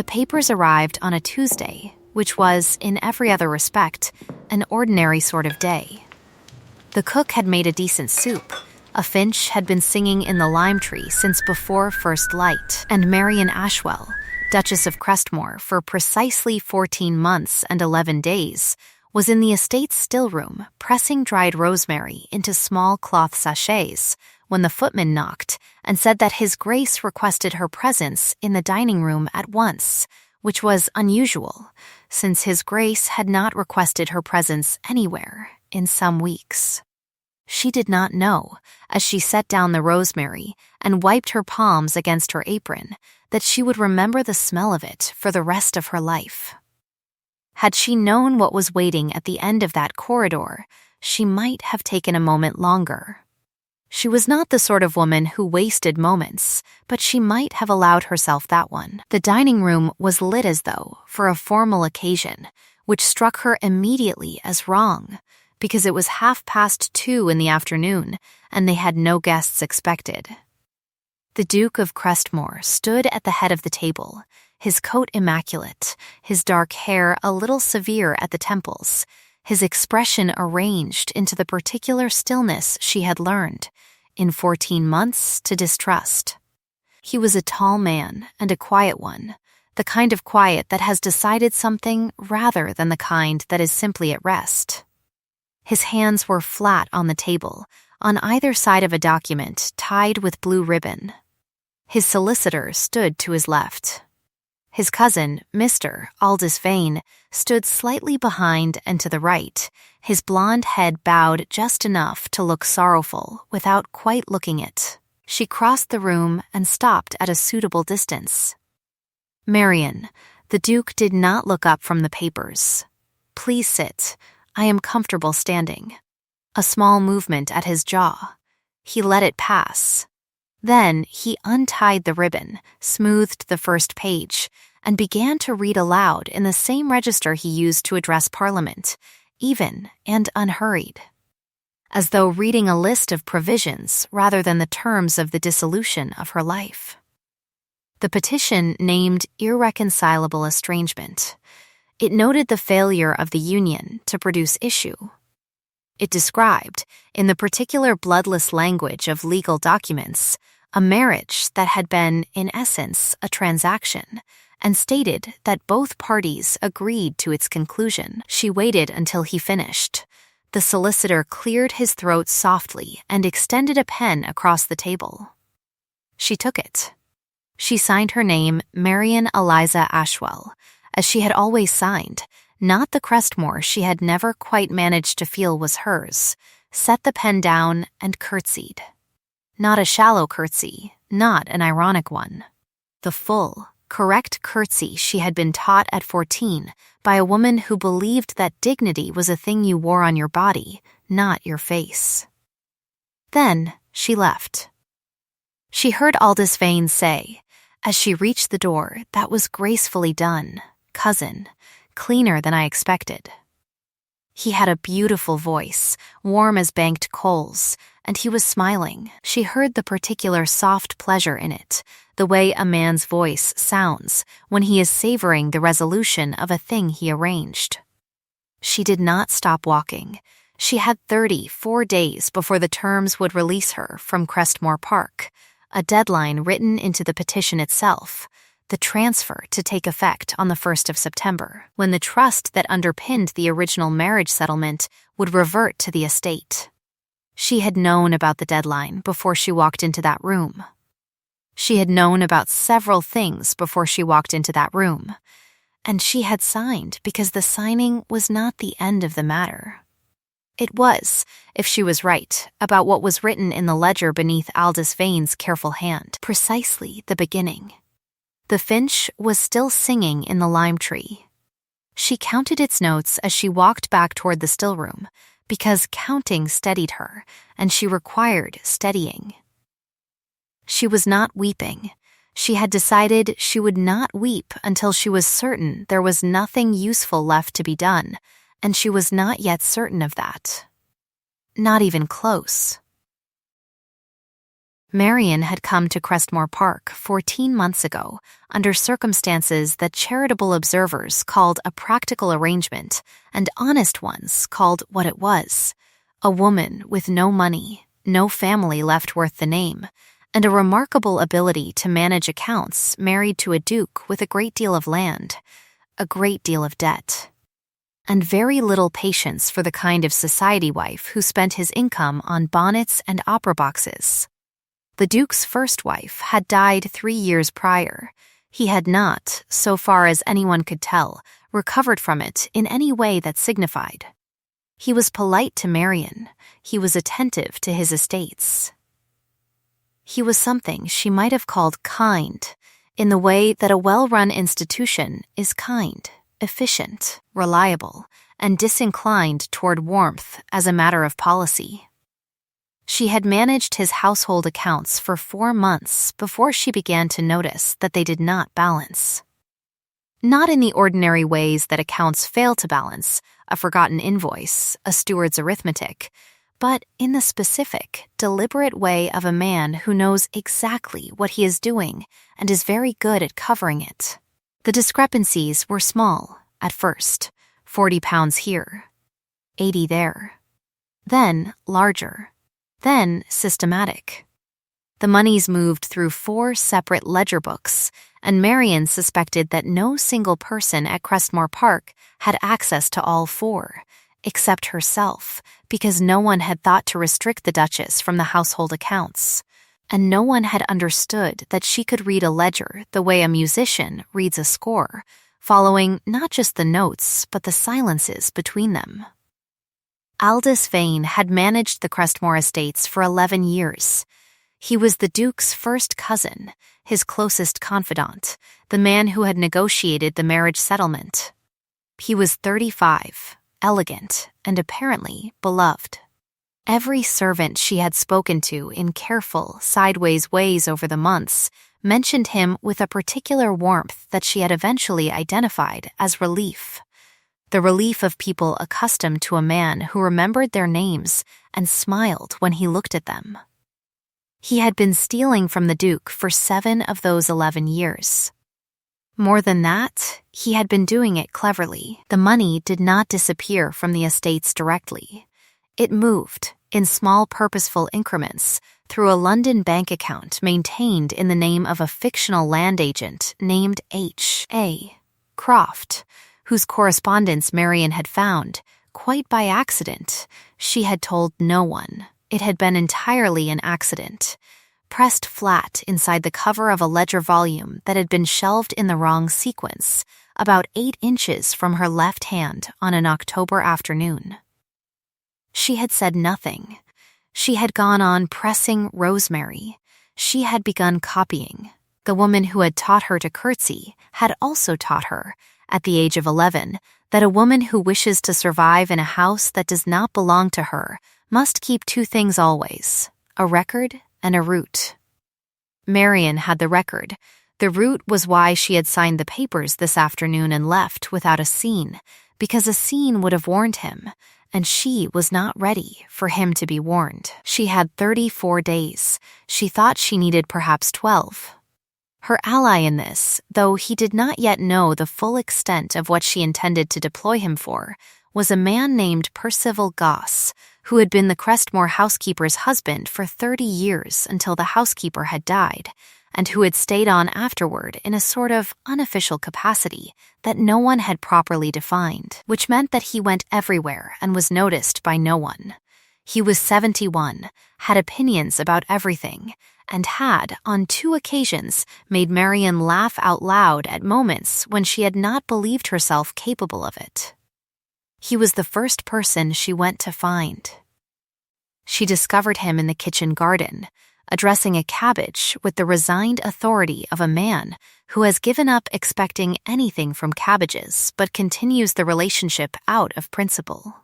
The papers arrived on a Tuesday, which was, in every other respect, an ordinary sort of day. The cook had made a decent soup, a finch had been singing in the lime tree since before first light, and Marian Ashwell, Duchess of Crestmore for precisely 14 months and 11 days, was in the estate's still room pressing dried rosemary into small cloth sachets when the footman knocked and said that His Grace requested her presence in the dining room at once, which was unusual, since His Grace had not requested her presence anywhere in some weeks. She did not know, as she set down the rosemary and wiped her palms against her apron, that she would remember the smell of it for the rest of her life. Had she known what was waiting at the end of that corridor, she might have taken a moment longer. She was not the sort of woman who wasted moments, but she might have allowed herself that one. The dining room was lit as though for a formal occasion, which struck her immediately as wrong, because it was 2:30 in the afternoon, and they had no guests expected. The Duke of Crestmore stood at the head of the table, his coat immaculate, his dark hair a little severe at the temples, his expression arranged into the particular stillness she had learned, in 14 months, to distrust. He was a tall man and a quiet one, the kind of quiet that has decided something rather than the kind that is simply at rest. His hands were flat on the table, on either side of a document tied with blue ribbon. His solicitor stood to his left. His cousin, Mr. Aldous Vane, stood slightly behind and to the right, his blonde head bowed just enough to look sorrowful without quite looking it. She crossed the room and stopped at a suitable distance. "Marian," the Duke did not look up from the papers. "Please sit. I am comfortable standing." A small movement at his jaw. He let it pass. Then he untied the ribbon, smoothed the first page, and began to read aloud in the same register he used to address Parliament, even and unhurried, as though reading a list of provisions rather than the terms of the dissolution of her life. The petition named irreconcilable estrangement. It noted the failure of the union to produce issue. It described, in the particular bloodless language of legal documents, a marriage that had been, in essence, a transaction, and stated that both parties agreed to its conclusion. She waited until he finished. The solicitor cleared his throat softly and extended a pen across the table. She took it. She signed her name Marian Eliza Ashwell, as she had always signed, not the Crestmore she had never quite managed to feel was hers, set the pen down and curtsied. Not a shallow curtsy, not an ironic one. The full, correct curtsy she had been taught at 14 by a woman who believed that dignity was a thing you wore on your body, not your face. Then she left. She heard Aldous Vane say, as she reached the door, "That was gracefully done, cousin, cleaner than I expected." He had a beautiful voice, warm as banked coals, and he was smiling. She heard the particular soft pleasure in it, the way a man's voice sounds when he is savoring the resolution of a thing he arranged. She did not stop walking. She had 34 days before the terms would release her from Crestmore Park, a deadline written into the petition itself, the transfer to take effect on the 1st of September, when the trust that underpinned the original marriage settlement would revert to the estate. She had known about the deadline before she walked into that room. She had known about several things before she walked into that room, and she had signed because the signing was not the end of the matter. It was, if she was right, about what was written in the ledger beneath Aldous Vane's careful hand, precisely the beginning. The finch was still singing in the lime tree. She counted its notes as she walked back toward the still room, because counting steadied her, and she required steadying. She was not weeping. She had decided she would not weep until she was certain there was nothing useful left to be done, and she was not yet certain of that. Not even close. Marian had come to Crestmore Park 14 months ago under circumstances that charitable observers called a practical arrangement and honest ones called what it was: a woman with no money, no family left worth the name, and a remarkable ability to manage accounts married to a duke with a great deal of land, a great deal of debt, and very little patience for the kind of society wife who spent his income on bonnets and opera boxes. The Duke's first wife had died 3 years prior. He had not, so far as anyone could tell, recovered from it in any way that signified. He was polite to Marian. He was attentive to his estates. He was something she might have called kind, in the way that a well-run institution is kind, efficient, reliable, and disinclined toward warmth as a matter of policy. She had managed his household accounts for 4 months before she began to notice that they did not balance. Not in the ordinary ways that accounts fail to balance, a forgotten invoice, a steward's arithmetic, but in the specific, deliberate way of a man who knows exactly what he is doing and is very good at covering it. The discrepancies were small, at first, £40 here, 80 there. Then larger. Then systematic. The monies moved through 4 separate ledger books, and Marian suspected that no single person at Crestmore Park had access to all 4, except herself, because no one had thought to restrict the Duchess from the household accounts, and no one had understood that she could read a ledger the way a musician reads a score, following not just the notes but the silences between them. Aldous Vane had managed the Crestmore estates for 11 years. He was the Duke's first cousin, his closest confidant, the man who had negotiated the marriage settlement. He was 35, elegant, and apparently beloved. Every servant she had spoken to in careful, sideways ways over the months mentioned him with a particular warmth that she had eventually identified as relief. The relief of people accustomed to a man who remembered their names and smiled when he looked at them. He had been stealing from the Duke for 7 of those 11 years. More than that, he had been doing it cleverly. The money did not disappear from the estates directly. It moved, in small purposeful increments, through a London bank account maintained in the name of a fictional land agent named H.A. Croft, whose correspondence Marian had found, quite by accident. She had told no one. It had been entirely an accident, pressed flat inside the cover of a ledger volume that had been shelved in the wrong sequence, about 8 inches from her left hand on an October afternoon. She had said nothing. She had gone on pressing rosemary. She had begun copying. The woman who had taught her to curtsy had also taught her, at the age of 11, that a woman who wishes to survive in a house that does not belong to her must keep 2 things always: a record and a route. Marian had the record. The route was why she had signed the papers this afternoon and left without a scene, because a scene would have warned him, and she was not ready for him to be warned. She had 34 days. She thought she needed perhaps 12. Her ally in this, though he did not yet know the full extent of what she intended to deploy him for, was a man named Percival Goss, who had been the Crestmore housekeeper's husband for 30 years until the housekeeper had died, and who had stayed on afterward in a sort of unofficial capacity that no one had properly defined, which meant that he went everywhere and was noticed by no one. He was 71, had opinions about everything, and had, on 2 occasions, made Marian laugh out loud at moments when she had not believed herself capable of it. He was the first person she went to find. She discovered him in the kitchen garden, addressing a cabbage with the resigned authority of a man who has given up expecting anything from cabbages but continues the relationship out of principle.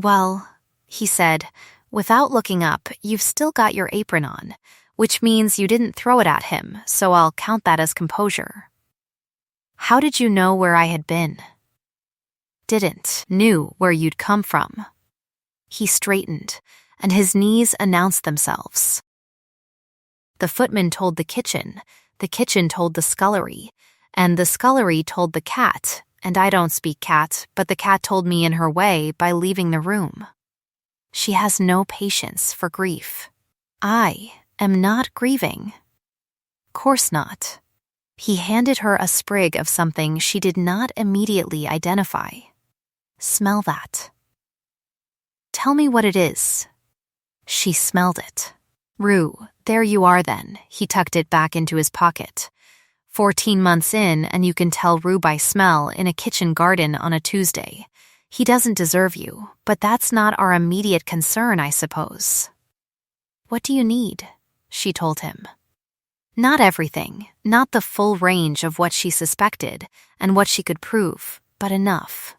"Well," he said, "without looking up, you've still got your apron on, which means you didn't throw it at him, so I'll count that as composure." "How did you know where I had been?" "Didn't. Knew where you'd come from." He straightened, and his knees announced themselves. The footman told the kitchen told the scullery, and the scullery told the cat, and I don't speak cat, but the cat told me in her way by leaving the room. She has no patience for grief. I am not grieving. Course not. He handed her a sprig of something she did not immediately identify. Smell that. Tell me what it is. She smelled it. Rue, there you are then. He tucked it back into his pocket. 14 months in, and you can tell Rue by smell in a kitchen garden on a Tuesday. He doesn't deserve you, but that's not our immediate concern, I suppose. What do you need? She told him. Not everything, not the full range of what she suspected and what she could prove, but enough.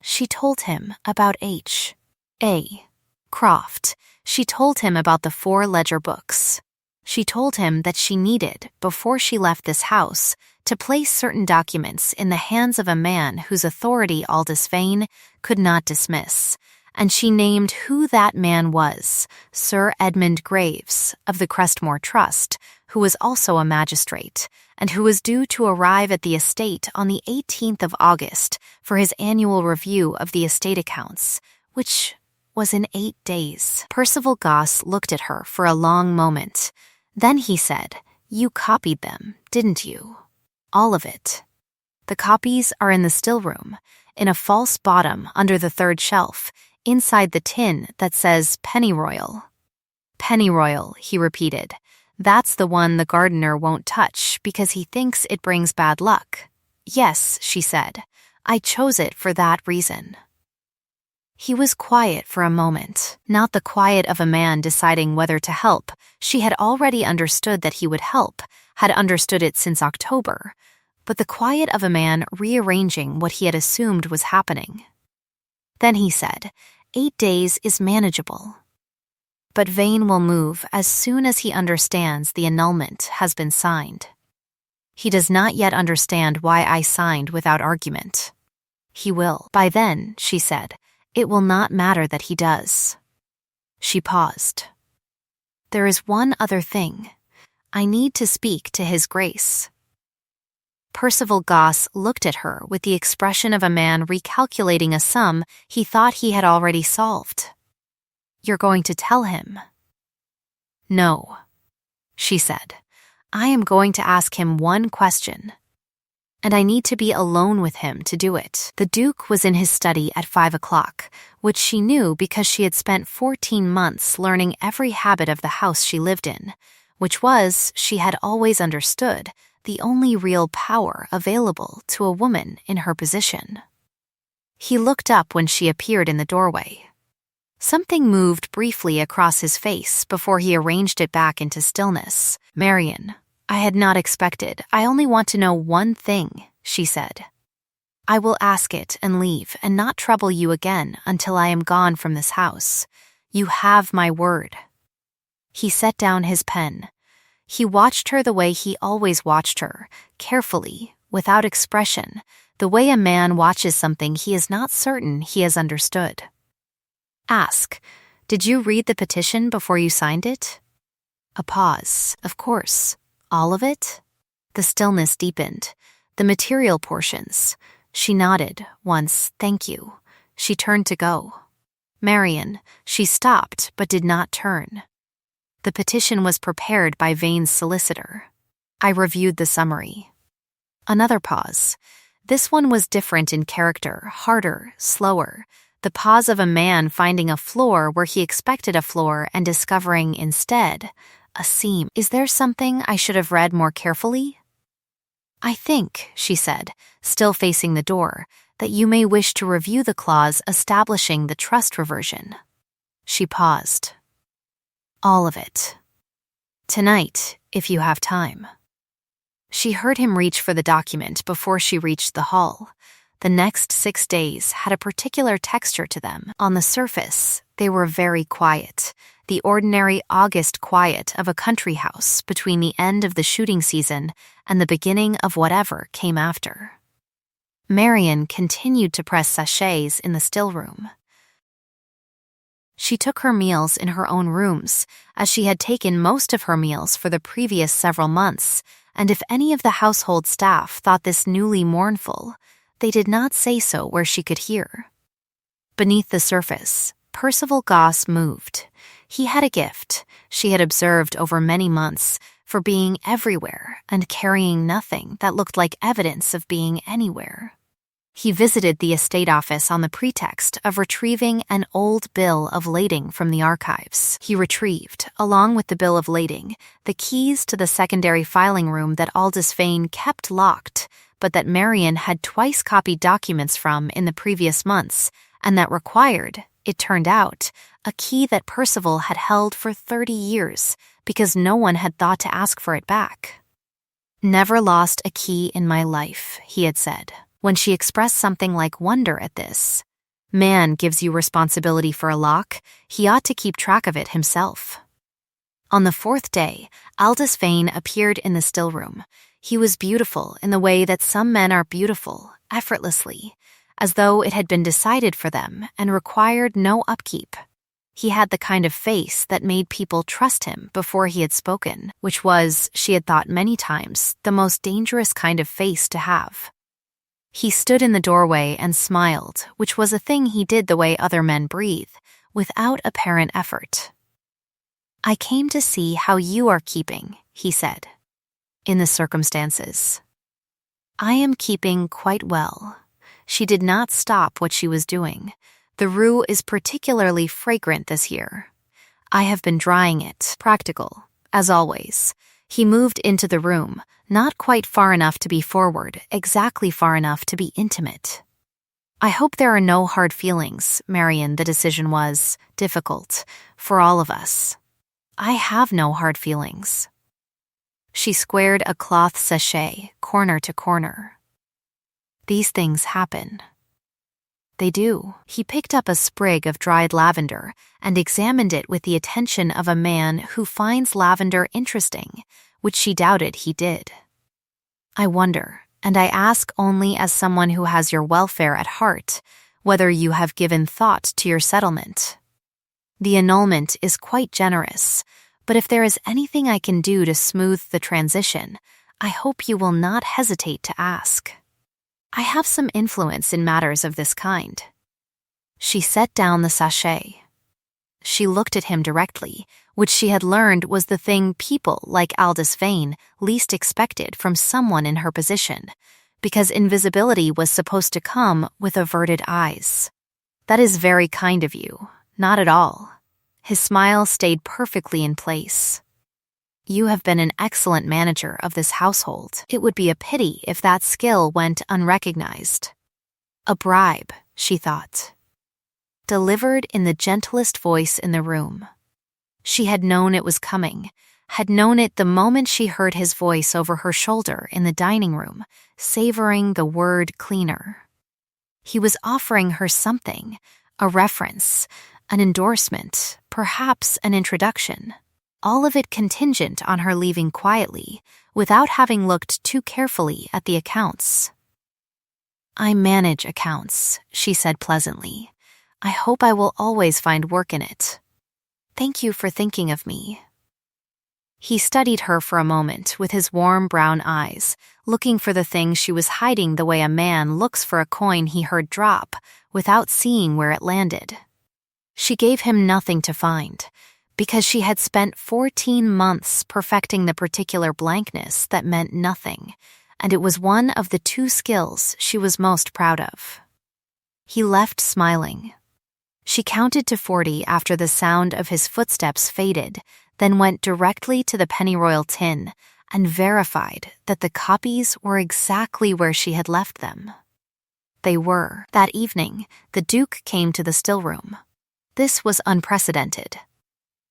She told him about H.A. Croft. She told him about the 4 ledger books. She told him that she needed, before she left this house, to place certain documents in the hands of a man whose authority Aldous Vane could not dismiss, and she named who that man was, Sir Edmund Graves, of the Crestmore Trust, who was also a magistrate, and who was due to arrive at the estate on the 18th of August for his annual review of the estate accounts, which was in 8 days. Percival Goss looked at her for a long moment. Then he said, "You copied them, didn't you? All of it." "The copies are in the still room, in a false bottom under the 3rd shelf, inside the tin that says Pennyroyal." "Pennyroyal," he repeated. "That's the one the gardener won't touch because he thinks it brings bad luck." "Yes," she said. "I chose it for that reason." He was quiet for a moment, not the quiet of a man deciding whether to help. She had already understood that he would help, had understood it since October, but the quiet of a man rearranging what he had assumed was happening. Then he said, 8 days is manageable. But Vane will move as soon as he understands the annulment has been signed. He does not yet understand why I signed without argument. He will. By then, she said, it will not matter that he does. She paused. There is one other thing. I need to speak to His Grace. Percival Goss looked at her with the expression of a man recalculating a sum he thought he had already solved. You're going to tell him? No, she said. I am going to ask him one question. And I need to be alone with him to do it. The Duke was in his study at 5 o'clock, which she knew because she had spent 14 months learning every habit of the house she lived in, which was, she had always understood, the only real power available to a woman in her position. He looked up when she appeared in the doorway. Something moved briefly across his face before he arranged it back into stillness. Marian, I had not expected. I only want to know one thing, she said. I will ask it and leave and not trouble you again until I am gone from this house. You have my word. He set down his pen. He watched her the way he always watched her, carefully, without expression, the way a man watches something he is not certain he has understood. Ask, did you read the petition before you signed it? A pause. Of course. All of it? The stillness deepened. The material portions. She nodded once, thank you. She turned to go. Marian, she stopped but did not turn. The petition was prepared by Vane's solicitor. I reviewed the summary. Another pause. This one was different in character, harder, slower. The pause of a man finding a floor where he expected a floor and discovering instead a seam. Is there something I should have read more carefully? I think, she said, still facing the door, that you may wish to review the clause establishing the trust reversion. She paused. All of it. Tonight, if you have time. She heard him reach for the document before she reached the hall. The next 6 days had a particular texture to them. On the surface, they were very quiet, the ordinary August quiet of a country house between the end of the shooting season and the beginning of whatever came after. Marian continued to press sachets in the still room. She took her meals in her own rooms, as she had taken most of her meals for the previous several months, and if any of the household staff thought this newly mournful, they did not say so where she could hear. Beneath the surface, Percival Goss moved. He had a gift, she had observed over many months, for being everywhere and carrying nothing that looked like evidence of being anywhere. He visited the estate office on the pretext of retrieving an old bill of lading from the archives. He retrieved, along with the bill of lading, the keys to the secondary filing room that Aldous Vane kept locked, but that Marian had twice copied documents from in the previous months, and that required, it turned out, a key that Percival had held for 30 years because no one had thought to ask for it back. "Never lost a key in my life," he had said. When she expressed something like wonder at this, "Man gives you responsibility for a lock, he ought to keep track of it himself." On the 4th day, Aldous Vane appeared in the still room. He was beautiful in the way that some men are beautiful, effortlessly, as though it had been decided for them and required no upkeep. He had the kind of face that made people trust him before he had spoken, which was, she had thought many times, the most dangerous kind of face to have. He stood in the doorway and smiled, which was a thing he did the way other men breathe, without apparent effort. "I came to see how you are keeping," he said. "In the circumstances." "I am keeping quite well." She did not stop what she was doing. "The rue is particularly fragrant this year. I have been drying it, practical, as always." He moved into the room, not quite far enough to be forward, exactly far enough to be intimate. "I hope there are no hard feelings, Marian." The decision was difficult for all of us. "I have no hard feelings." She squared a cloth sachet, corner to corner. "These things happen." "They do." He picked up a sprig of dried lavender and examined it with the attention of a man who finds lavender interesting, which she doubted he did. "I wonder, and I ask only as someone who has your welfare at heart, whether you have given thought to your settlement. The annulment is quite generous, but if there is anything I can do to smooth the transition, I hope you will not hesitate to ask. I have some influence in matters of this kind." She set down the sachet. She looked at him directly, which she had learned was the thing people like Aldous Vane least expected from someone in her position, because invisibility was supposed to come with averted eyes. "That is very kind of you. Not at all." His smile stayed perfectly in place. "You have been an excellent manager of this household. It would be a pity if that skill went unrecognized." A bribe, she thought. Delivered in the gentlest voice in the room. She had known it was coming, had known it the moment she heard his voice over her shoulder in the dining room, savoring the word cleaner. He was offering her something, a reference, an endorsement, perhaps an introduction. All of it contingent on her leaving quietly, without having looked too carefully at the accounts. "I manage accounts," she said pleasantly. "I hope I will always find work in it. Thank you for thinking of me." He studied her for a moment with his warm brown eyes, looking for the thing she was hiding the way a man looks for a coin he heard drop, without seeing where it landed. She gave him nothing to find, because she had spent 14 months perfecting the particular blankness that meant nothing, and it was one of the 2 skills she was most proud of. He left smiling. She counted to 40 after the sound of his footsteps faded, then went directly to the pennyroyal tin and verified that the copies were exactly where she had left them. They were. That evening, the Duke came to the still room. This was unprecedented.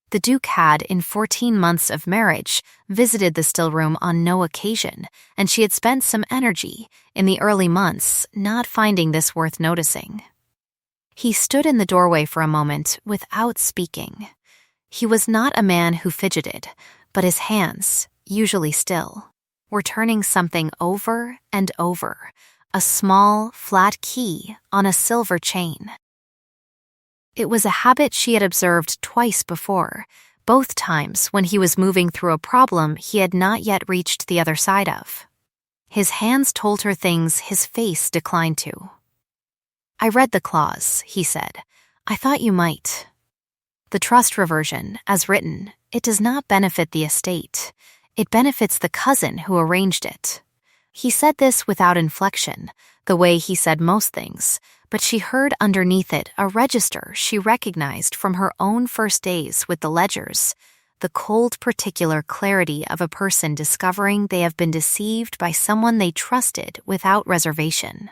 The Duke had, in 14 months of marriage, visited the still room on no occasion, and she had spent some energy, in the early months, not finding this worth noticing. He stood in the doorway for a moment without speaking. He was not a man who fidgeted, but his hands, usually still, were turning something over and over, a small, flat key on a silver chain. It was a habit she had observed twice before, both times when he was moving through a problem he had not yet reached the other side of. His hands told her things his face declined to. "I read the clause," he said. "I thought you might. The trust reversion, as written, it does not benefit the estate. It benefits the cousin who arranged it." He said this without inflection, the way he said most things, but she heard underneath it a register she recognized from her own first days with the ledgers, the cold particular clarity of a person discovering they have been deceived by someone they trusted without reservation.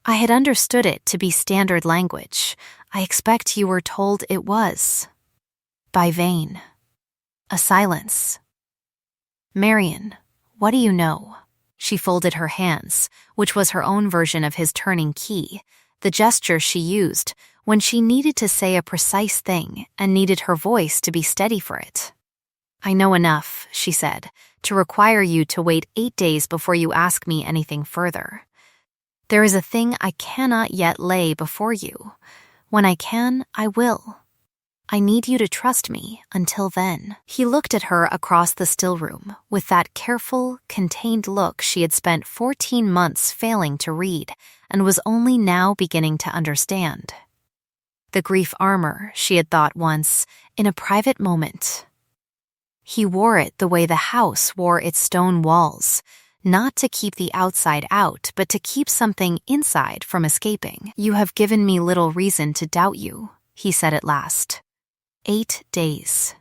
"I had understood it to be standard language. I expect you were told it was." By Vane. A silence. "Marion, what do you know?" She folded her hands, which was her own version of his turning key, the gesture she used when she needed to say a precise thing and needed her voice to be steady for it. "I know enough," she said, "to require you to wait 8 days before you ask me anything further. There is a thing I cannot yet lay before you. When I can, I will. I need you to trust me until then." He looked at her across the still room with that careful, contained look she had spent 14 months failing to read and was only now beginning to understand. The grief armor, she had thought once, in a private moment. He wore it the way the house wore its stone walls, not to keep the outside out, but to keep something inside from escaping. "You have given me little reason to doubt you," he said at last. 8 days.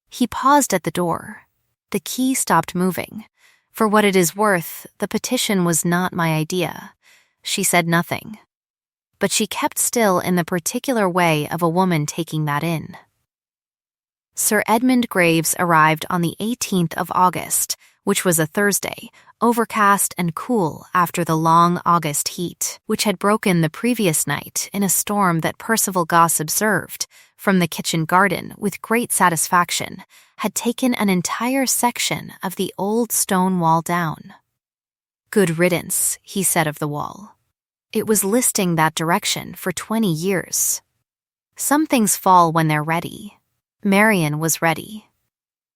He paused at the door. The key stopped moving. "For what it is worth, the petition was not my idea." She said nothing. But she kept still in the particular way of a woman taking that in. Sir Edmund Graves arrived on the 18th of August, which was a Thursday, overcast and cool after the long August heat, which had broken the previous night in a storm that Percival Goss observed, from the kitchen garden with great satisfaction, had taken an entire section of the old stone wall down. "Good riddance," he said of the wall. It was listing that direction for 20 years. Some things fall when they're ready. Marion was ready.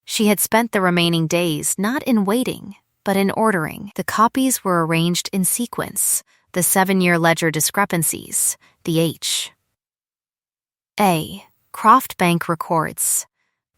She had spent the remaining days not in waiting, but in ordering. The copies were arranged in sequence, the 7-year ledger discrepancies, the H. A. Croft Bank records.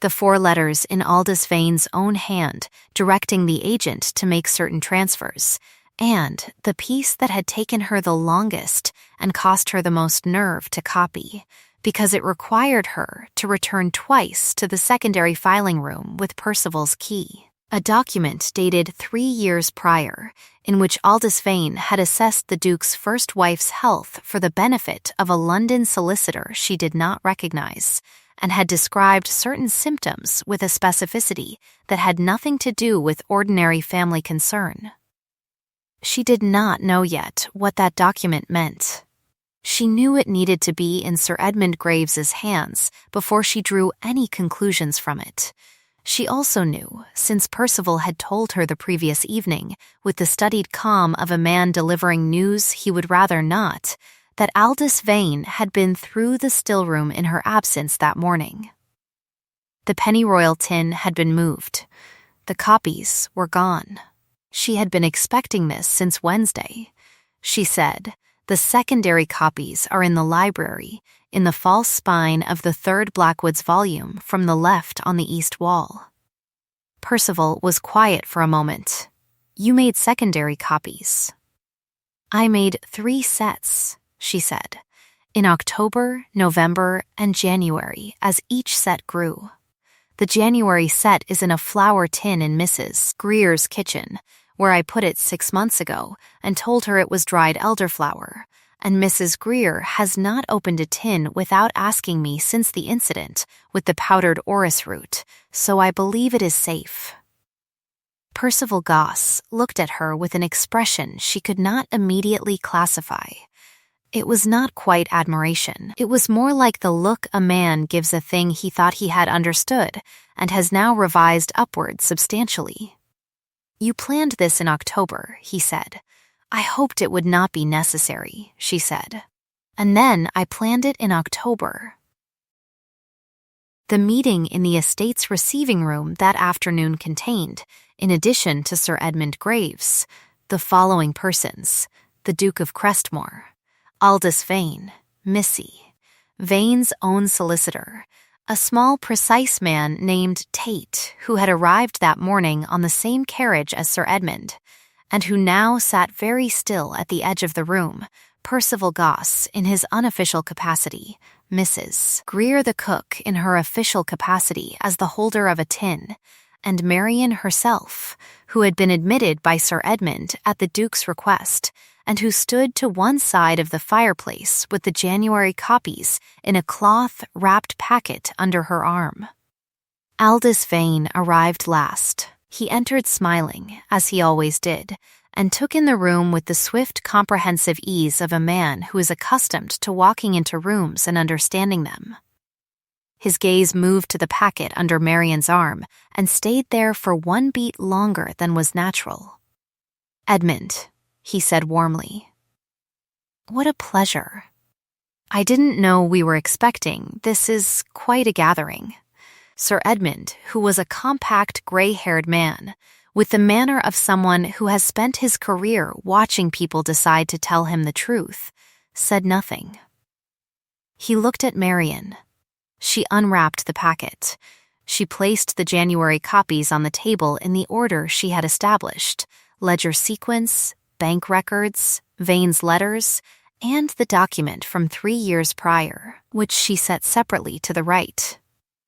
The 4 letters in Aldous Vane's own hand directing the agent to make certain transfers, and the piece that had taken her the longest and cost her the most nerve to copy, because it required her to return twice to the secondary filing room with Percival's key. A document dated 3 years prior, in which Aldous Vane had assessed the Duke's first wife's health for the benefit of a London solicitor she did not recognize, and had described certain symptoms with a specificity that had nothing to do with ordinary family concern. She did not know yet what that document meant. She knew it needed to be in Sir Edmund Graves's hands before she drew any conclusions from it. She also knew, since Percival had told her the previous evening, with the studied calm of a man delivering news he would rather not, that Aldous Vane had been through the still room in her absence that morning. The pennyroyal tin had been moved. The copies were gone. She had been expecting this since Wednesday. She said, "The secondary copies are in the library, in the false spine of the 3rd Blackwoods volume from the left on the east wall." Percival was quiet for a moment. "You made secondary copies." "I made 3 sets," she said, "in October, November, and January as each set grew. The January set is in a flour tin in Mrs. Greer's kitchen, where I put it 6 months ago and told her it was dried elderflower, and Mrs. Greer has not opened a tin without asking me since the incident with the powdered orris root, so I believe it is safe." Percival Goss looked at her with an expression she could not immediately classify. It was not quite admiration. It was more like the look a man gives a thing he thought he had understood and has now revised upward substantially. "You planned this in October," he said. "I hoped it would not be necessary," she said. And then I planned it in October. The meeting in the estate's receiving room that afternoon contained, in addition to Sir Edmund Graves, the following persons: the Duke of Crestmore, Aldous Vane, Missy, Vane's own solicitor, a small, precise man named Tate, who had arrived that morning on the same carriage as Sir Edmund, and who now sat very still at the edge of the room, Percival Goss in his unofficial capacity, Mrs. Greer the cook in her official capacity as the holder of a tin, and Marian herself, who had been admitted by Sir Edmund at the Duke's request, and who stood to one side of the fireplace with the January copies in a cloth-wrapped packet under her arm. Aldous Vane arrived last. He entered smiling, as he always did, and took in the room with the swift, comprehensive ease of a man who is accustomed to walking into rooms and understanding them. His gaze moved to the packet under Marian's arm and stayed there for one beat longer than was natural. "Edmund," he said warmly. "What a pleasure. I didn't know we were expecting. This is quite a gathering." Sir Edmund, who was a compact, gray-haired man, with the manner of someone who has spent his career watching people decide to tell him the truth, said nothing. He looked at Marian. She unwrapped the packet. She placed the January copies on the table in the order she had established: ledger sequence, bank records, Vane's letters, and the document from 3 years prior, which she set separately to the right.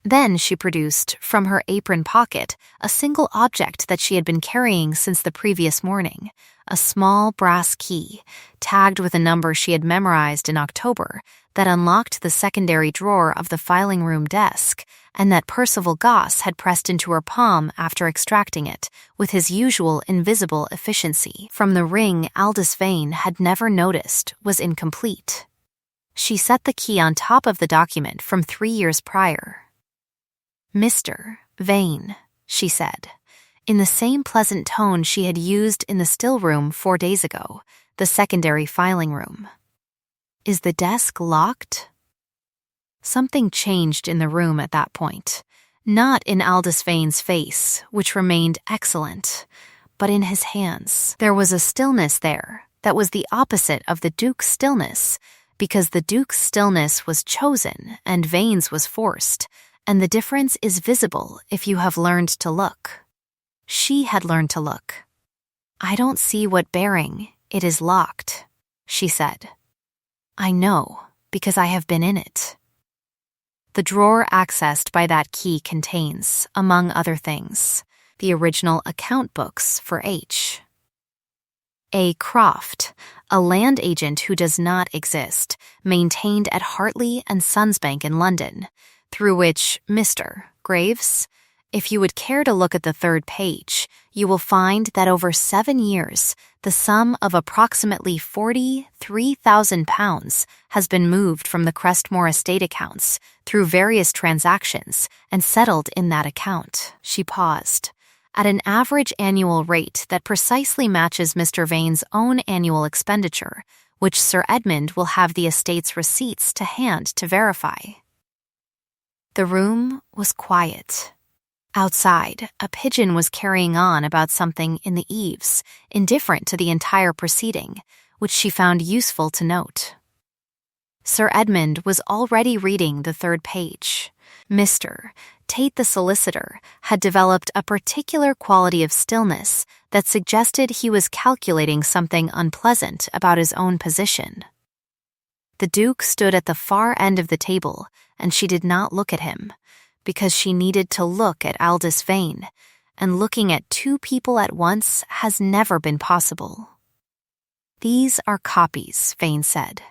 Then she produced, from her apron pocket, a single object that she had been carrying since the previous morning, a small brass key, tagged with a number she had memorized in October, that unlocked the secondary drawer of the filing room desk, and that Percival Goss had pressed into her palm after extracting it, with his usual invisible efficiency, from the ring Aldous Vane had never noticed was incomplete. She set the key on top of the document from 3 years prior. "Mr. Vane," she said, in the same pleasant tone she had used in the still room 4 days ago, the secondary filing room. "Is the desk locked?" Something changed in the room at that point, not in Aldous Vane's face, which remained excellent, but in his hands. There was a stillness there that was the opposite of the Duke's stillness, because the Duke's stillness was chosen and Vane's was forced, and the difference is visible if you have learned to look. She had learned to look. "I don't see what bearing it is locked," she said. "I know, because I have been in it." The drawer accessed by that key contains, among other things, the original account books for H. A. Croft, a land agent who does not exist, maintained at Hartley and Sons Bank in London, through which Mr. Graves, if you would care to look at the 3rd page, you will find that over 7 years, the sum of approximately £43,000 has been moved from the Crestmore estate accounts through various transactions and settled in that account. She paused. "At an average annual rate that precisely matches Mr. Vane's own annual expenditure, which Sir Edmund will have the estate's receipts to hand to verify." The room was quiet. Outside, a pigeon was carrying on about something in the eaves, indifferent to the entire proceeding, which she found useful to note. Sir Edmund was already reading the 3rd page. Mr. Tate the solicitor had developed a particular quality of stillness that suggested he was calculating something unpleasant about his own position. The Duke stood at the far end of the table, and she did not look at him, because she needed to look at Aldous Vane, and looking at 2 people at once has never been possible. "These are copies," Vane said.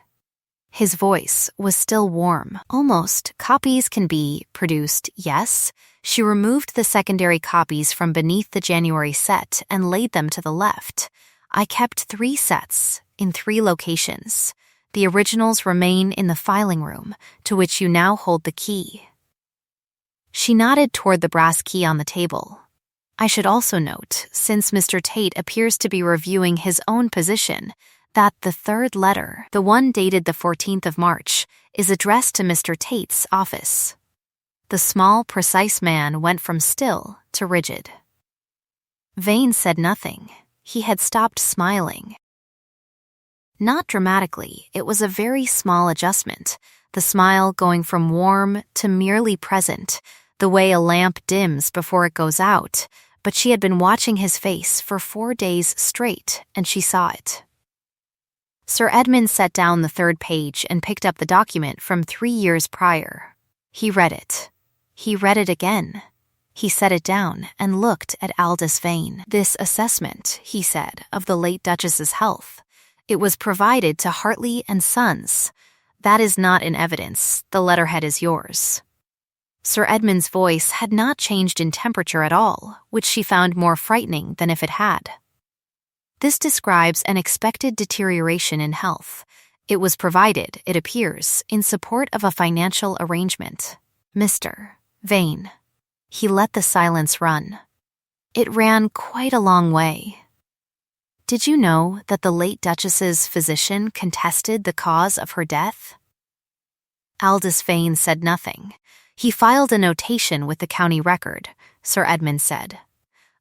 His voice was still warm. "Almost. Copies can be produced, yes." She removed the secondary copies from beneath the January set and laid them to the left. "I kept 3 sets, in 3 locations. The originals remain in the filing room, to which you now hold the key." She nodded toward the brass key on the table. "I should also note, since Mr. Tate appears to be reviewing his own position, that the third letter, the one dated the 14th of March, is addressed to Mr. Tate's office. The small, precise man went from still to rigid. Vane said nothing. He had stopped smiling. Not dramatically, it was a very small adjustment, the smile going from warm to merely present, the way a lamp dims before it goes out, but she had been watching his face for 4 days straight, and she saw it. Sir Edmund set down the third page and picked up the document from 3 years prior. He read it. He read it again. He set it down and looked at Aldous Vane. This assessment, he said, of the late Duchess's health. It was provided to Hartley and Sons. That is not in evidence. The letterhead is yours. Sir Edmund's voice had not changed in temperature at all, which she found more frightening than if it had. This describes an expected deterioration in health. It was provided, it appears, in support of a financial arrangement. Mr. Vane. He let the silence run. It ran quite a long way. Did you know that the late Duchess's physician contested the cause of her death? Aldous Vane said nothing. He filed a notation with the county record, Sir Edmund said.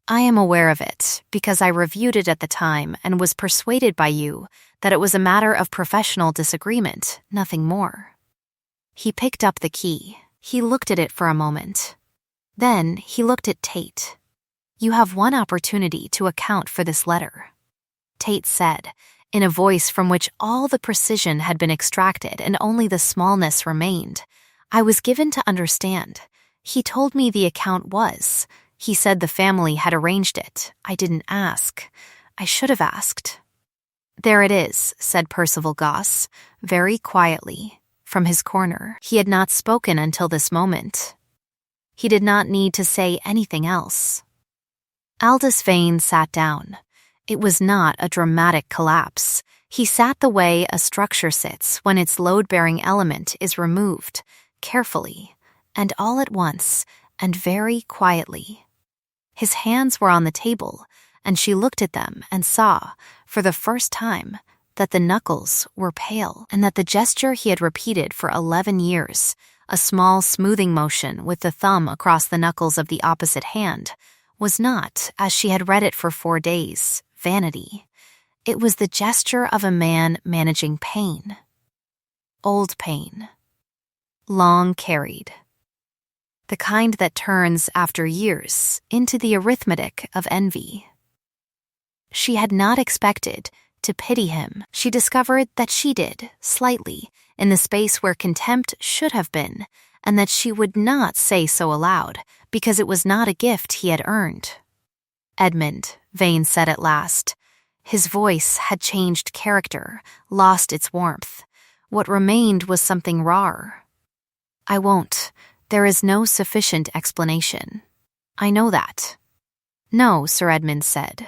I am aware of it, because I reviewed it at the time and was persuaded by you that it was a matter of professional disagreement, nothing more. He picked up the key. He looked at it for a moment. Then he looked at Tate. You have one opportunity to account for this letter, Tate said, in a voice from which all the precision had been extracted and only the smallness remained. I was given to understand. He told me the account was. He said the family had arranged it. I didn't ask. I should have asked. There it is, said Percival Goss, very quietly, from his corner. He had not spoken until this moment. He did not need to say anything else. Aldous Vane sat down. It was not a dramatic collapse. He sat the way a structure sits when its load-bearing element is removed, carefully, and all at once, and very quietly. His hands were on the table, and she looked at them and saw, for the first time, that the knuckles were pale, and that the gesture he had repeated for 11 years, a small smoothing motion with the thumb across the knuckles of the opposite hand, was not, as she had read it for 4 days, vanity. It was the gesture of a man managing pain. Old pain. Long carried. The kind that turns, after years, into the arithmetic of envy. She had not expected to pity him. She discovered that she did, slightly, in the space where contempt should have been, and that she would not say so aloud, because it was not a gift he had earned. Edmund, Vane said at last. His voice had changed character, lost its warmth. What remained was something raw. I won't. There is no sufficient explanation. I know that. No, Sir Edmund said.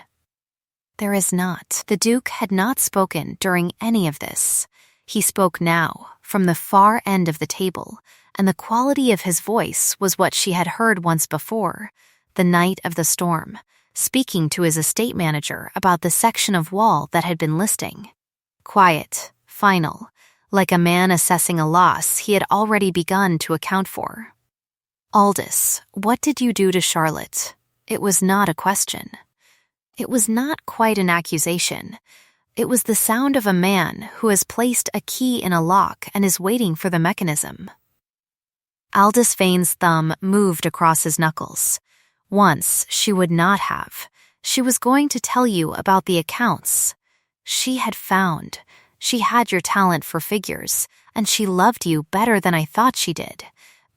There is not. The Duke had not spoken during any of this. He spoke now, from the far end of the table, and the quality of his voice was what she had heard once before, the night of the storm, speaking to his estate manager about the section of wall that had been listing. Quiet, final, like a man assessing a loss he had already begun to account for. Aldous, what did you do to Charlotte? It was not a question. It was not quite an accusation. It was the sound of a man who has placed a key in a lock and is waiting for the mechanism. Aldous Vane's thumb moved across his knuckles. Once she would not have. She was going to tell you about the accounts. She had found. She had your talent for figures, and she loved you better than I thought she did,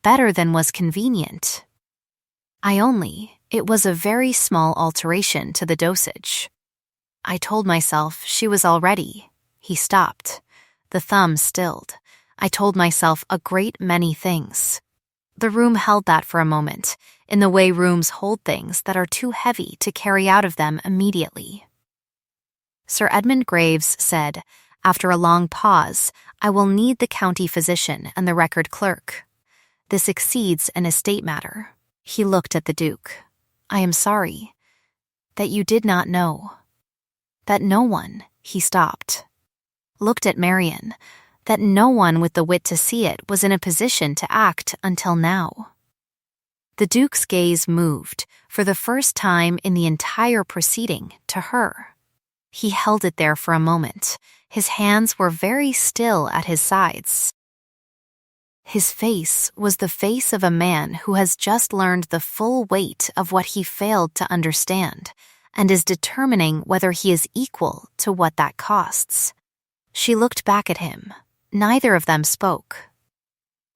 better than was convenient. It was a very small alteration to the dosage. I told myself she was all ready. He stopped. The thumb stilled. I told myself a great many things. The room held that for a moment, in the way rooms hold things that are too heavy to carry out of them immediately. Sir Edmund Graves said, after a long pause, I will need the county physician and the record clerk. This exceeds an estate matter. He looked at the Duke. I am sorry. That you did not know. That no one, he stopped. looked at Marian, that no one with the wit to see it was in a position to act until now. The Duke's gaze moved, for the first time in the entire proceeding, to her. He held it there for a moment. His hands were very still at his sides. His face was the face of a man who has just learned the full weight of what he failed to understand, and is determining whether he is equal to what that costs. She looked back at him. Neither of them spoke.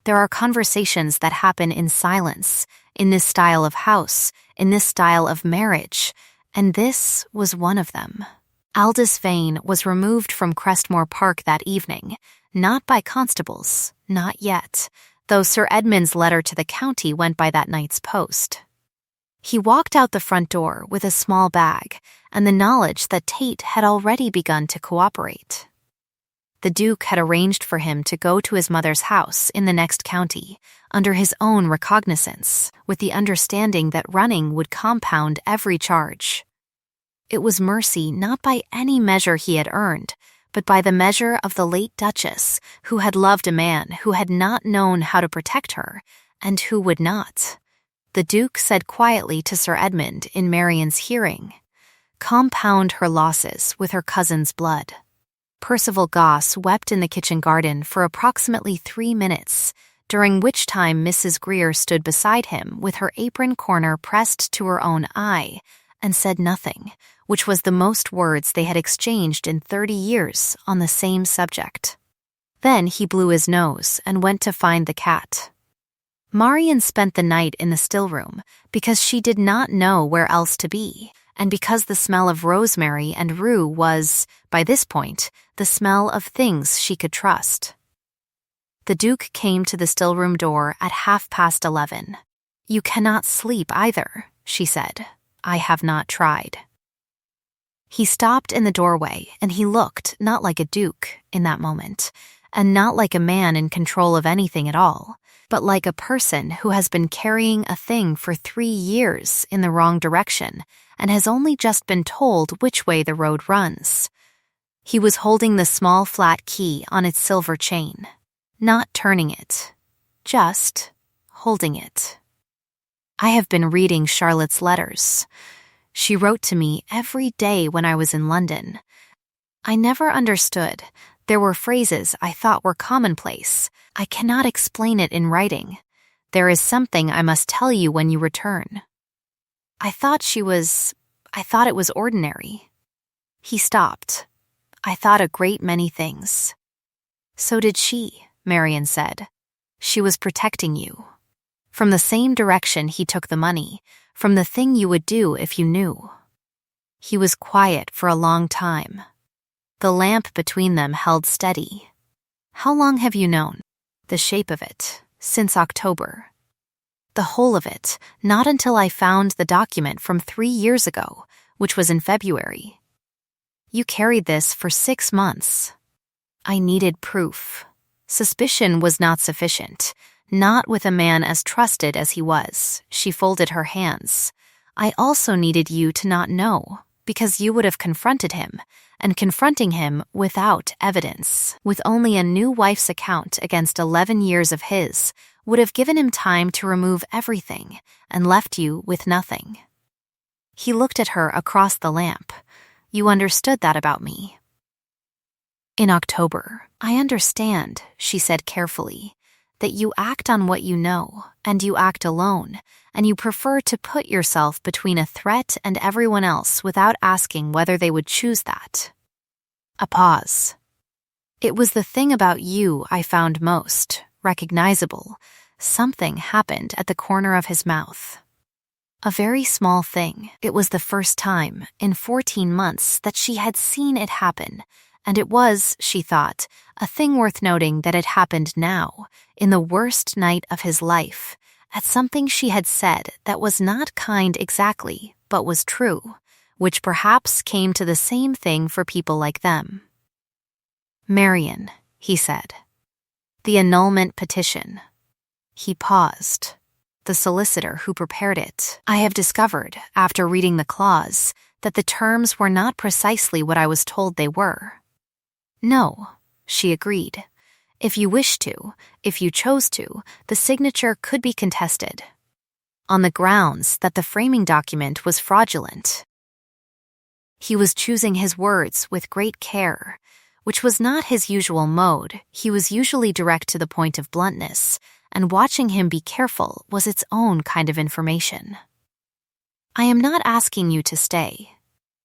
There are conversations that happen in silence, in this style of house, in this style of marriage, and this was one of them. Aldous Vane was removed from Crestmore Park that evening, not by constables, not yet, though Sir Edmund's letter to the county went by that night's post. He walked out the front door with a small bag and the knowledge that Tate had already begun to cooperate. The Duke had arranged for him to go to his mother's house in the next county, under his own recognizance, with the understanding that running would compound every charge. It was mercy not by any measure he had earned, but by the measure of the late Duchess, who had loved a man who had not known how to protect her, and who would not. The Duke said quietly to Sir Edmund in Marian's hearing, "Compound her losses with her cousin's blood." Percival Goss wept in the kitchen garden for approximately 3 minutes, during which time Mrs. Greer stood beside him with her apron corner pressed to her own eye, and said nothing, which was the most words they had exchanged in 30 years on the same subject. Then he blew his nose and went to find the cat. Marian spent the night in the still room because she did not know where else to be, and because the smell of rosemary and rue was, by this point, the smell of things she could trust. The Duke came to the still-room door at 11:30. "You cannot sleep either," she said. "I have not tried." He stopped in the doorway, and he looked not like a duke in that moment, and not like a man in control of anything at all, but like a person who has been carrying a thing for 3 years in the wrong direction and has only just been told which way the road runs. He was holding the small flat key on its silver chain, not turning it, just holding it. I have been reading Charlotte's letters. She wrote to me every day when I was in London. I never understood. There were phrases I thought were commonplace. I cannot explain it in writing. There is something I must tell you when you return. I thought it was ordinary. He stopped. I thought a great many things. So did she, Marian said. She was protecting you. From the same direction he took the money, from the thing you would do if you knew. He was quiet for a long time. The lamp between them held steady. How long have you known? The shape of it, since October. The whole of it, not until I found the document from 3 years ago, which was in February. You carried this for 6 months. I needed proof. Suspicion was not sufficient. Not with a man as trusted as he was. She folded her hands. I also needed you to not know, because you would have confronted him, and confronting him without evidence, with only a new wife's account against 11 years of his, would have given him time to remove everything and left you with nothing. He looked at her across the lamp. You understood that about me. In October, I understand, she said carefully, that you act on what you know, and you act alone, and you prefer to put yourself between a threat and everyone else without asking whether they would choose that. A pause. It was the thing about you I found most recognizable. Something happened at the corner of his mouth. A very small thing. It was the first time, in 14 months, that she had seen it happen, and it was, she thought, a thing worth noting that it happened now, in the worst night of his life, at something she had said that was not kind exactly, but was true, which perhaps came to the same thing for people like them. Marian, he said. The annulment petition. He paused. The solicitor who prepared it. I have discovered, after reading the clause, that the terms were not precisely what I was told they were. No, she agreed. If you wished to, if you chose to, the signature could be contested, on the grounds that the framing document was fraudulent. He was choosing his words with great care, which was not his usual mode. He was usually direct to the point of bluntness, and watching him be careful was its own kind of information. I am not asking you to stay.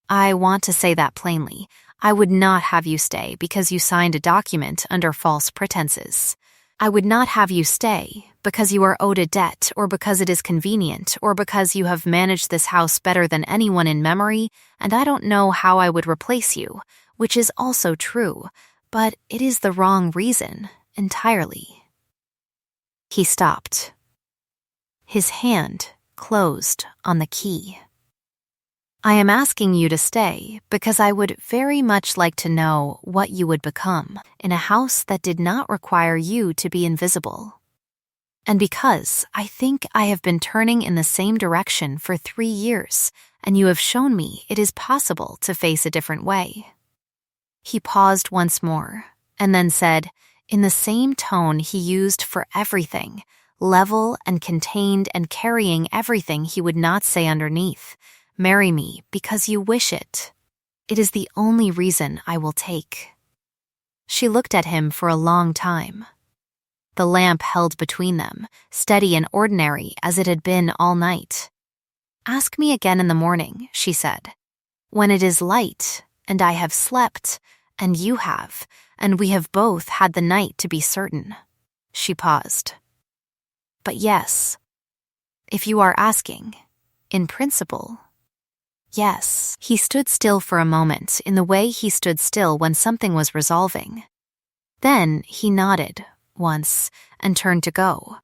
I want to say that plainly. I would not have you stay because you signed a document under false pretenses. I would not have you stay because you are owed a debt, or because it is convenient, or because you have managed this house better than anyone in memory, and I don't know how I would replace you, which is also true, but it is the wrong reason, entirely. He stopped. His hand closed on the key. I am asking you to stay because I would very much like to know what you would become in a house that did not require you to be invisible. And because I think I have been turning in the same direction for 3 years, and you have shown me it is possible to face a different way. He paused once more, and then said, in the same tone he used for everything, level and contained and carrying everything he would not say underneath, marry me because you wish it. It is the only reason I will take. She looked at him for a long time. The lamp held between them, steady and ordinary as it had been all night. Ask me again in the morning, she said, when it is light, and I have slept, and you have, and we have both had the night to be certain. She paused. But yes, if you are asking, in principle, yes. He stood still for a moment in the way he stood still when something was resolving. Then he nodded once and turned to go,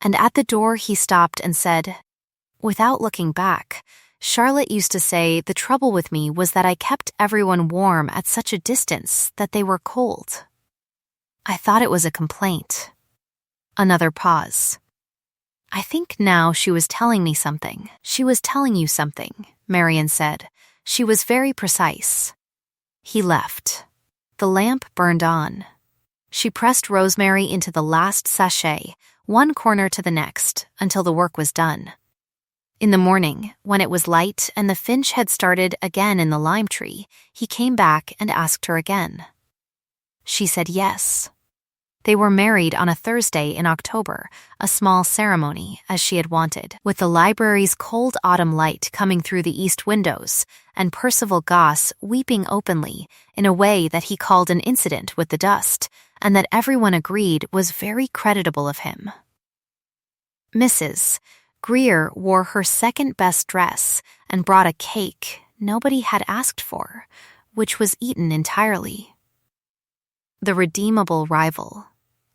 and at the door he stopped and said, without looking back, Charlotte used to say the trouble with me was that I kept everyone warm at such a distance that they were cold. I thought it was a complaint. Another pause. I think now she was telling me something. She was telling you something, Marian said. She was very precise. He left. The lamp burned on. She pressed rosemary into the last sachet, one corner to the next, until the work was done. In the morning, when it was light and the finch had started again in the lime tree, he came back and asked her again. She said yes. They were married on a Thursday in October, a small ceremony, as she had wanted, with the library's cold autumn light coming through the east windows, and Percival Goss weeping openly in a way that he called an incident with the dust, and that everyone agreed was very creditable of him. Mrs. Greer wore her second-best dress and brought a cake nobody had asked for, which was eaten entirely. The redeemable rival,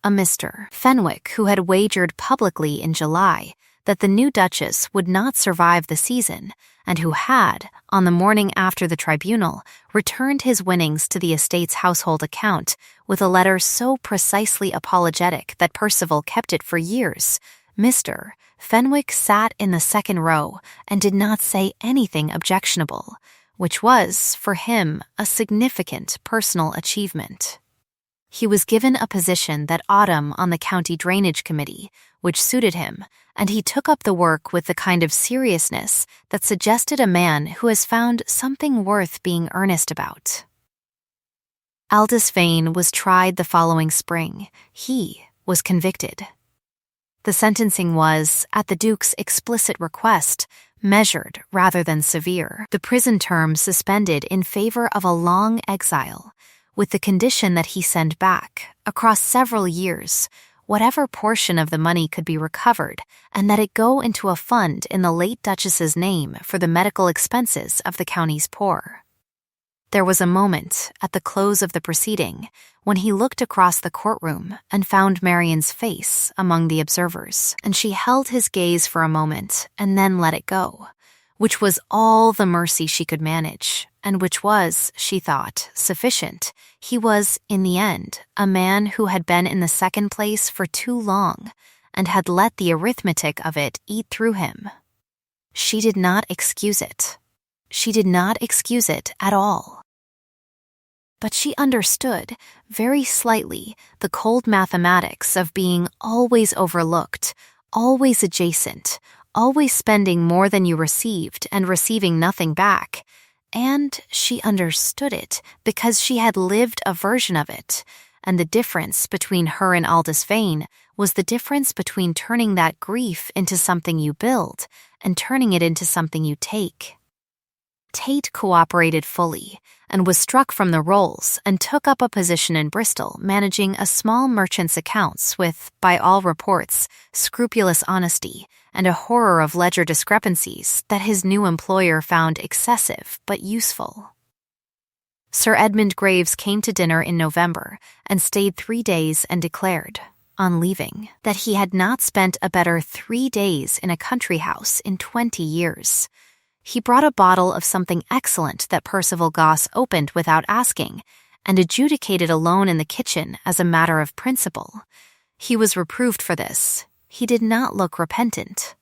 a Mr. Fenwick, who had wagered publicly in July that the new Duchess would not survive the season, and who had, on the morning after the tribunal, returned his winnings to the estate's household account with a letter so precisely apologetic that Percival kept it for years, Mr. Fenwick sat in the second row and did not say anything objectionable, which was, for him, a significant personal achievement. He was given a position that autumn on the county drainage committee, which suited him, and he took up the work with the kind of seriousness that suggested a man who has found something worth being earnest about. Aldous Vane was tried the following spring. He was convicted. The sentencing was, at the Duke's explicit request, measured rather than severe, the prison term suspended in favor of a long exile, with the condition that he send back, across several years, whatever portion of the money could be recovered, and that it go into a fund in the late Duchess's name for the medical expenses of the county's poor. There was a moment, at the close of the proceeding, when he looked across the courtroom and found Marian's face among the observers, and she held his gaze for a moment and then let it go, which was all the mercy she could manage, and which was, she thought, sufficient. He was, in the end, a man who had been in the second place for too long, and had let the arithmetic of it eat through him. She did not excuse it. She did not excuse it at all. but she understood, very slightly, the cold mathematics of being always overlooked, always adjacent, always spending more than you received and receiving nothing back. And she understood it because she had lived a version of it, and the difference between her and Aldous Vane was the difference between turning that grief into something you build and turning it into something you take. Tate cooperated fully and was struck from the rolls and took up a position in Bristol managing a small merchant's accounts with, by all reports, scrupulous honesty and a horror of ledger discrepancies that his new employer found excessive but useful. Sir Edmund Graves came to dinner in November and stayed 3 days and declared, on leaving, that he had not spent a better 3 days in a country house in 20 years. He brought a bottle of something excellent that Percival Goss opened without asking, and adjudicated alone in the kitchen as a matter of principle. He was reproved for this. He did not look repentant.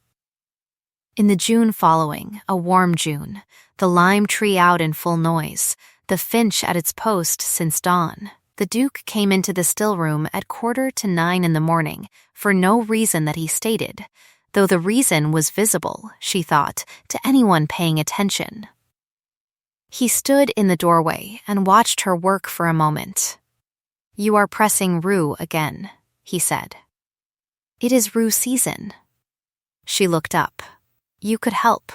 In the June following, a warm June, the lime tree out in full noise, the finch at its post since dawn, the Duke came into the still room at 8:45 in the morning, for no reason that he stated, though the reason was visible, she thought, to anyone paying attention. He stood in the doorway and watched her work for a moment. "You are pressing rue again," he said. "It is rue season." She looked up. "You could help.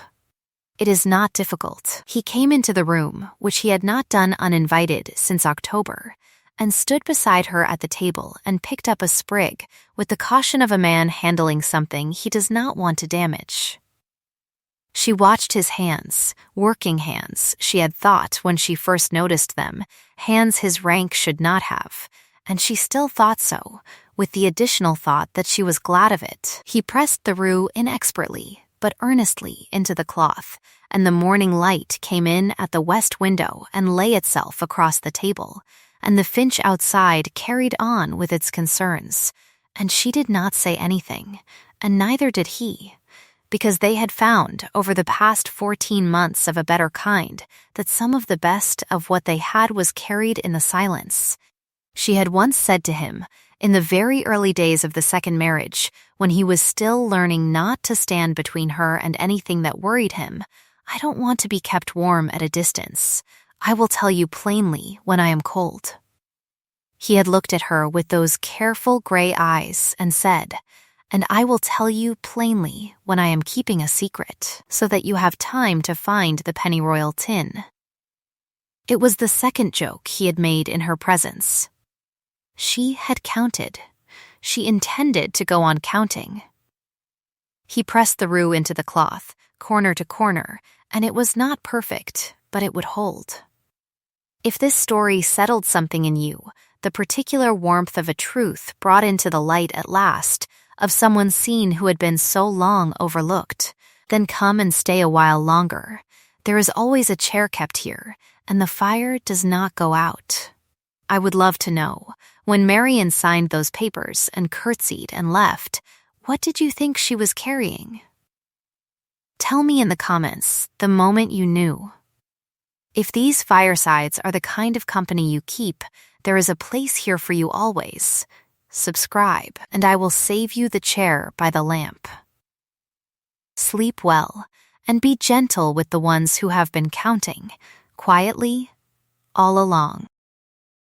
It is not difficult." He came into the room, which he had not done uninvited since October, and stood beside her at the table and picked up a sprig with the caution of a man handling something he does not want to damage. She watched his hands, working hands, she had thought when she first noticed them, hands his rank should not have, and she still thought so, with the additional thought that she was glad of it. He pressed the rue inexpertly, but earnestly into the cloth, and the morning light came in at the west window and lay itself across the table, and the finch outside carried on with its concerns, and she did not say anything, and neither did he, because they had found, over the past 14 months of a better kind, that some of the best of what they had was carried in the silence. She had once said to him, in the very early days of the second marriage, when he was still learning not to stand between her and anything that worried him, "I don't want to be kept warm at a distance. I will tell you plainly when I am cold." He had looked at her with those careful gray eyes and said, "And I will tell you plainly when I am keeping a secret, so that you have time to find the pennyroyal tin." It was the second joke he had made in her presence. She had counted. She intended to go on counting. He pressed the rue into the cloth, corner to corner, and it was not perfect, but it would hold. If this story settled something in you, the particular warmth of a truth brought into the light at last, of someone seen who had been so long overlooked, then come and stay a while longer. There is always a chair kept here, and the fire does not go out. I would love to know, when Marian signed those papers and curtsied and left, what did you think she was carrying? Tell me in the comments the moment you knew. If these firesides are the kind of company you keep, there is a place here for you always. Subscribe, and I will save you the chair by the lamp. Sleep well, and be gentle with the ones who have been counting, quietly, all along.